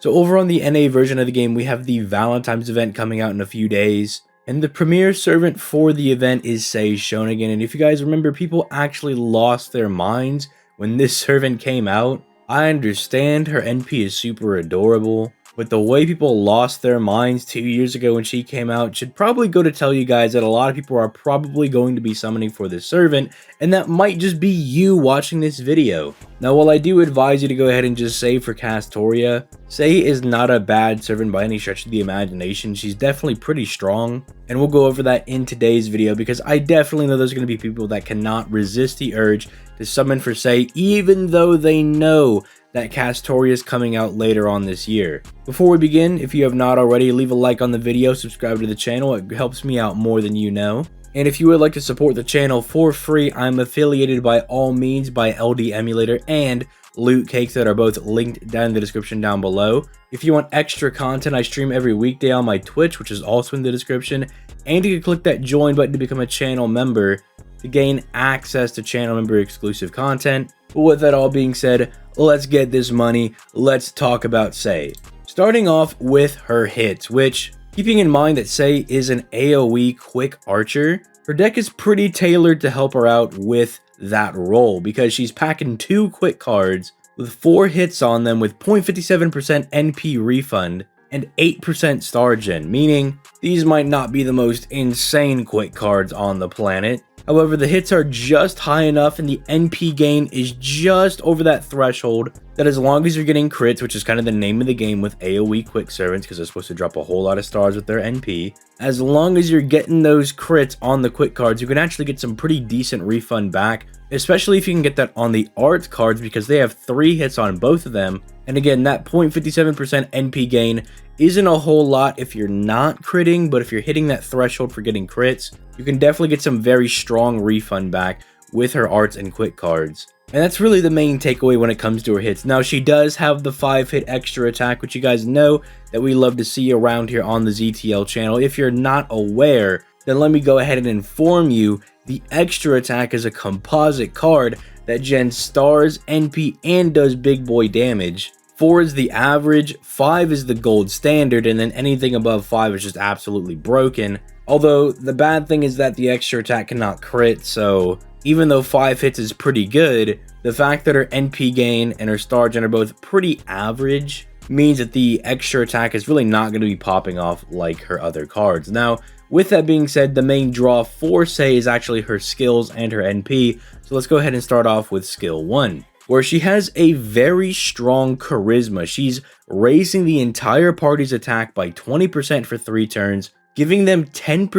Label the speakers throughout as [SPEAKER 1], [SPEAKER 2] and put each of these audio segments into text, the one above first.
[SPEAKER 1] So over on the NA version of the game, we have the Valentine's event coming out in a few days. And the premier servant for the event is Sei Shonagon. And if you guys remember, people actually lost their minds when this servant came out. I understand her NP is super adorable, but the way people lost their minds 2 years ago when she came out should probably go to tell you guys that a lot of people are probably going to be summoning for this servant, and that might just be you watching this video. Now, while I do advise you to go ahead and just save for Castoria, Sei is not a bad servant by any stretch of the imagination. She's definitely pretty strong, and we'll go over that in today's video because I definitely know there's going to be people that cannot resist the urge to summon for Sei, even though they know that Castoria is coming out later on this year. Before we begin, if you have not already, leave a like on the video, subscribe to the channel, it helps me out more than you know. And if you would like to support the channel for free, I'm affiliated by all means by LD Emulator and Loot Cakes that are both linked down in the description down below. If you want extra content, I stream every weekday on my Twitch, which is also in the description, and you can click that join button to become a channel member to gain access to channel member exclusive content. But with that all being said, let's get this money, let's talk about Sei. Starting off with her hits, which, keeping in mind that Sei is an AoE quick archer, her deck is pretty tailored to help her out with that role because she's packing 2 quick cards with 4 hits on them with 0.57% NP refund and 8% star gen, meaning these might not be the most insane quick cards on the planet. However, the hits are just high enough and the NP gain is just over that threshold that as long as you're getting crits, which is kind of the name of the game with AoE quick servants because they're supposed to drop a whole lot of stars with their NP, as long as you're getting those crits on the quick cards, you can actually get some pretty decent refund back, especially if you can get that on the art cards because they have 3 hits on both of them. And again, that 0.57% NP gain isn't a whole lot if you're not critting, but if you're hitting that threshold for getting crits, you can definitely get some very strong refund back with her arts and quick cards. And that's really the main takeaway when it comes to her hits. Now, she does have the 5-hit extra attack, which you guys know that we love to see around here on the ZTL channel. If you're not aware, then let me go ahead and inform you. The extra attack is a composite card that gens stars, NP, and does big boy damage. 4 is the average, 5 is the gold standard, and then anything above 5 is just absolutely broken. Although, the bad thing is that the extra attack cannot crit, so even though 5 hits is pretty good, the fact that her NP gain and her star gen are both pretty average means that the extra attack is really not going to be popping off like her other cards. Now, with that being said, the main draw for Sei is actually her skills and her NP, so let's go ahead and start off with skill 1. Where she has a very strong charisma. She's raising the entire party's attack by 20% for 3 turns, giving them 10%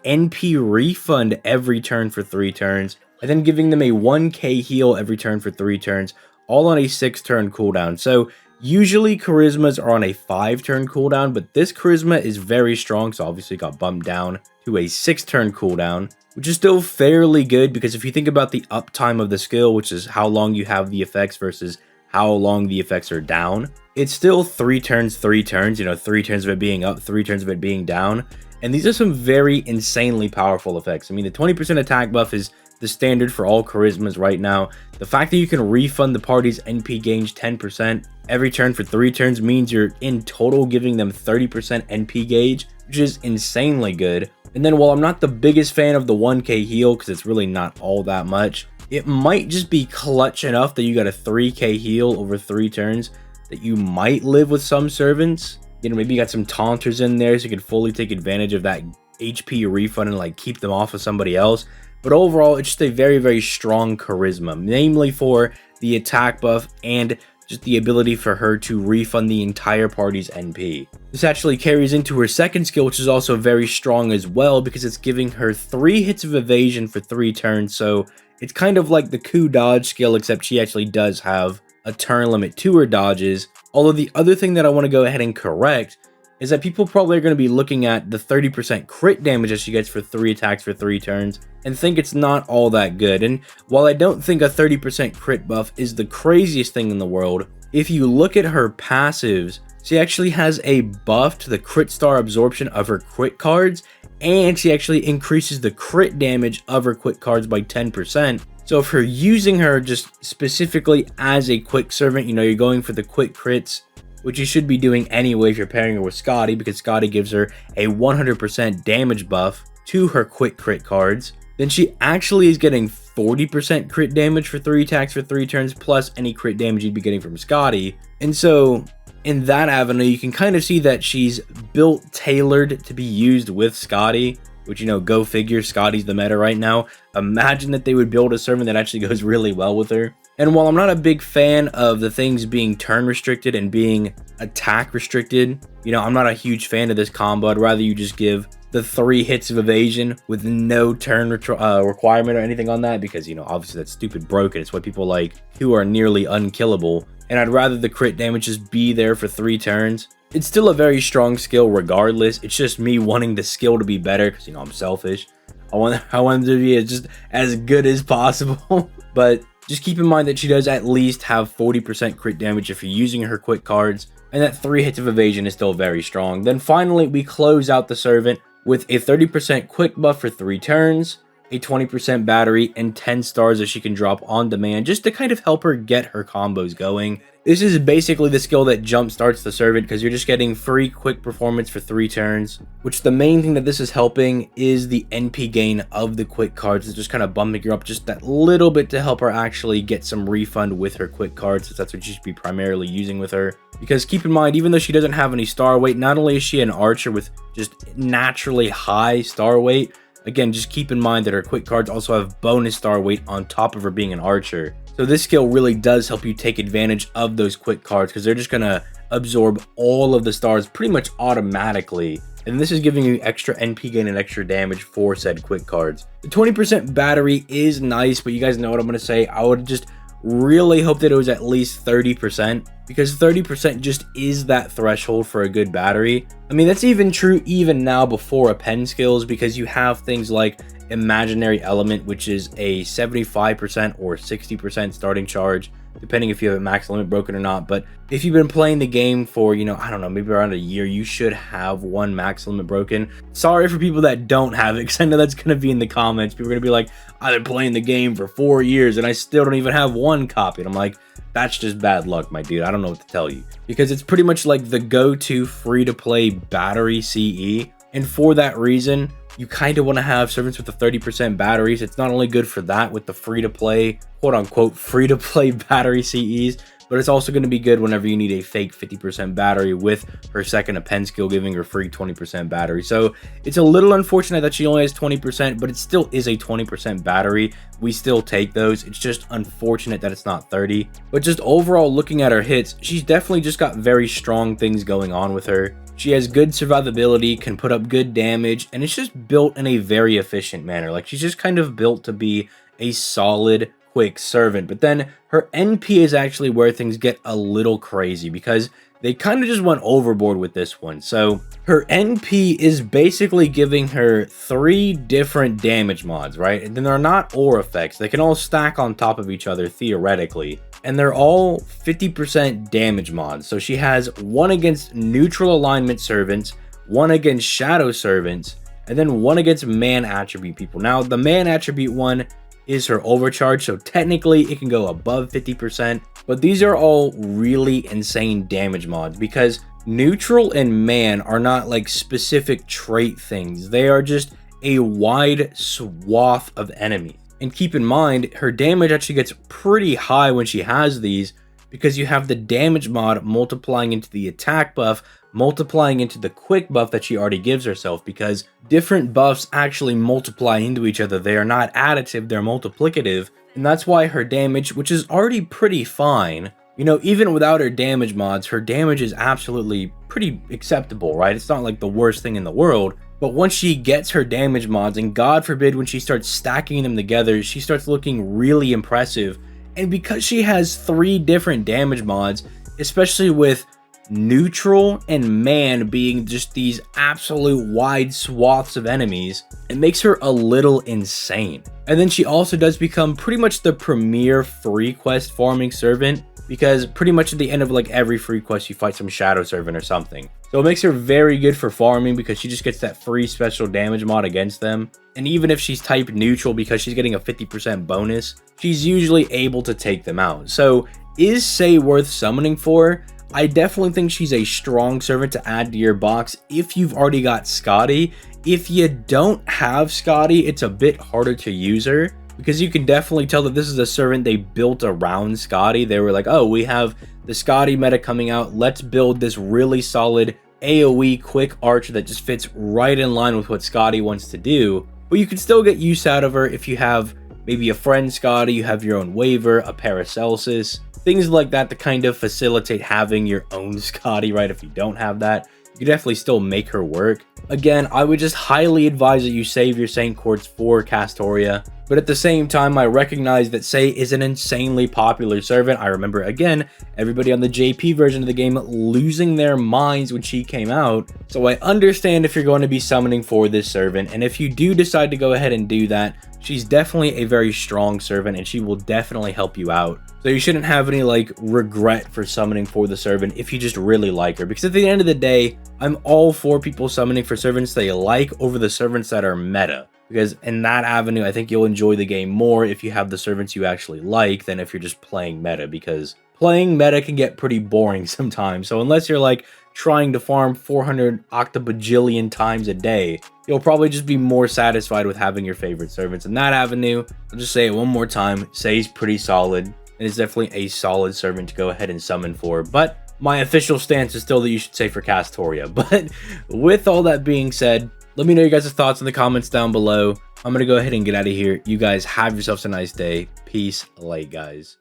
[SPEAKER 1] NP refund every turn for 3 turns, and then giving them a 1k heal every turn for 3 turns, all on a 6-turn cooldown. So usually charismas are on a 5-turn cooldown, but this charisma is very strong, so obviously got bumped down to a 6-turn cooldown, which is still fairly good because if you think about the uptime of the skill, which is how long you have the effects versus how long the effects are down, it's still 3 turns, 3 turns, you know, 3 turns of it being up, 3 turns of it being down. And these are some very insanely powerful effects. I mean, the 20% attack buff is the standard for all charismas right now. The fact that you can refund the party's NP gains 10% every turn for 3 turns means you're in total giving them 30% NP gauge, which is insanely good. And then while I'm not the biggest fan of the 1k heal because it's really not all that much, it might just be clutch enough that you got a 3k heal over 3 turns that you might live with some servants. You know, maybe you got some taunters in there so you can fully take advantage of that HP refund and like keep them off of somebody else. But overall, it's just a very, very strong charisma, namely for the attack buff and just the ability for her to refund the entire party's NP. This actually carries into her second skill, which is also very strong as well because it's giving her 3 hits of evasion for 3 turns. So it's kind of like the coup dodge skill, except she actually does have a turn limit to her dodges. Although the other thing that I want to go ahead and correct is that people probably are going to be looking at the 30% crit damage that she gets for 3 attacks for 3 turns and think it's not all that good. And while I don't think a 30% crit buff is the craziest thing in the world, if you look at her passives, she actually has a buff to the crit star absorption of her quick cards, and she actually increases the crit damage of her quick cards by 10%. So if you're using her just specifically as a quick servant, you know, you're going for the quick crits which you should be doing anyway if you're pairing her with Scotty, because Scotty gives her a 100% damage buff to her quick crit cards. Then she actually is getting 40% crit damage for 3 attacks for 3 turns, plus any crit damage you'd be getting from Scotty. And so in that avenue, you can kind of see that she's built tailored to be used with Scotty, which, you know, go figure, Scotty's the meta right now. Imagine that they would build a servant that actually goes really well with her. And while I'm not a big fan of the things being turn restricted and being attack restricted, you know, I'm not a huge fan of this combo. I'd rather you just give the 3 hits of evasion with no turn requirement or anything on that, because, you know, obviously that's stupid broken. It's what people like who are nearly unkillable. And I'd rather the crit damage just be there for 3 turns. It's still a very strong skill regardless. It's just me wanting the skill to be better because, you know, I'm selfish. I want them to be just as good as possible. But just keep in mind that she does at least have 40% crit damage if you're using her quick cards, and that 3 hits of evasion is still very strong. Then finally, we close out the servant with a 30% quick buff for 3 turns, a 20% battery, and 10 stars that she can drop on demand just to kind of help her get her combos going. This is basically the skill that jump starts the servant because you're just getting free quick performance for 3 turns, which the main thing that this is helping is the NP gain of the quick cards. It's just kind of bumping her up just that little bit to help her actually get some refund with her quick cards, since that's what you should be primarily using with her. Because keep in mind, even though she doesn't have any star weight, not only is she an archer with just naturally high star weight, again, just keep in mind that her quick cards also have bonus star weight on top of her being an archer. So this skill really does help you take advantage of those quick cards because they're just going to absorb all of the stars pretty much automatically. And this is giving you extra NP gain and extra damage for said quick cards. The 20% battery is nice, but you guys know what I'm going to say. I would just really hope that it was at least 30%, because 30% just is that threshold for a good battery. I mean, that's even true even now before a pen skills, because you have things like imaginary element, which is a 75% or 60% starting charge, depending if you have a max limit broken or not. But if you've been playing the game for, you know, I don't know, maybe around a year, you should have 1 max limit broken. Sorry for people that don't have it, because I know that's going to be in the comments. People are going to be like, I've been playing the game for 4 years and I still don't even have 1 copy. And I'm like, that's just bad luck, my dude. I don't know what to tell you, because it's pretty much like the go-to free-to-play battery CE. And for that reason, you kind of want to have servants with the 30% batteries. It's not only good for that with the free-to-play, quote-unquote, free-to-play battery CEs, but it's also going to be good whenever you need a fake 50% battery with her second a pen skill giving her free 20% battery. So it's a little unfortunate that she only has 20%, but it still is a 20% battery. We still take those. It's just unfortunate that it's not 30. But just overall looking at her hits, she's definitely just got very strong things going on with her. She has good survivability, can put up good damage, and it's just built in a very efficient manner. Like, she's just kind of built to be a solid, quick servant. But then her NP is actually where things get a little crazy, because they kind of just went overboard with this one. So her NP is basically giving her 3 different damage mods, right? And then they're not ore effects. They can all stack on top of each other theoretically, and they're all 50% damage mods. So she has 1 against neutral alignment servants, 1 against shadow servants, and then 1 against man attribute people. Now, the man attribute one is her overcharge, so technically it can go above 50%, but these are all really insane damage mods, because neutral and man are not like specific trait things. They are just a wide swath of enemies. And keep in mind, her damage actually gets pretty high when she has these, because you have the damage mod multiplying into the attack buff, multiplying into the quick buff that she already gives herself, because different buffs actually multiply into each other. They are not additive, they're multiplicative. And that's why her damage, which is already pretty fine, you know, even without her damage mods, her damage is absolutely pretty acceptable, right? It's not like the worst thing in the world. But once she gets her damage mods, and God forbid when she starts stacking them together, she starts looking really impressive. And because she has 3 different damage mods, especially with neutral and man being just these absolute wide swaths of enemies, it makes her a little insane. And then she also does become pretty much the premier free quest farming servant, because pretty much at the end of like every free quest you fight some shadow servant or something. So it makes her very good for farming, because she just gets that free special damage mod against them. And even if she's type neutral, because she's getting a 50% bonus, she's usually able to take them out. So is Sei worth summoning for? I definitely think she's a strong servant to add to your box if you've already got Scotty. If you don't have Scotty, it's a bit harder to use her, because you can definitely tell that this is a servant they built around Scotty. They were like, oh, we have the Scotty meta coming out, let's build this really solid AoE quick archer that just fits right in line with what Scotty wants to do. But you can still get use out of her if you have maybe a friend Scotty, you have your own waiver, a Paracelsus, things like that to kind of facilitate having your own Scotty, right? If you don't have that, you can definitely still make her work. Again, I would just highly advise that you save your Saint Quartz for Castoria, but at the same time, I recognize that Sei is an insanely popular servant. I remember, again, everybody on the JP version of the game losing their minds when she came out, so I understand if you're going to be summoning for this servant, and if you do decide to go ahead and do that, she's definitely a very strong servant, and she will definitely help you out. So you shouldn't have any like regret for summoning for the servant if you just really like her, because at the end of the day, I'm all for people summoning for servants they like over the servants that are meta, because in that avenue, I think you'll enjoy the game more if you have the servants you actually like than if you're just playing meta, because playing meta can get pretty boring sometimes. So unless you're like trying to farm 400 octobajillion times a day, you'll probably just be more satisfied with having your favorite servants. In that avenue, I'll just say it one more time, Sei's pretty solid, and it's definitely a solid servant to go ahead and summon for. But my official stance is still that you should say for Castoria. But with all that being said, let me know your guys' thoughts in the comments down below. I'm going to go ahead and get out of here. You guys have yourselves a nice day. Peace, light, guys.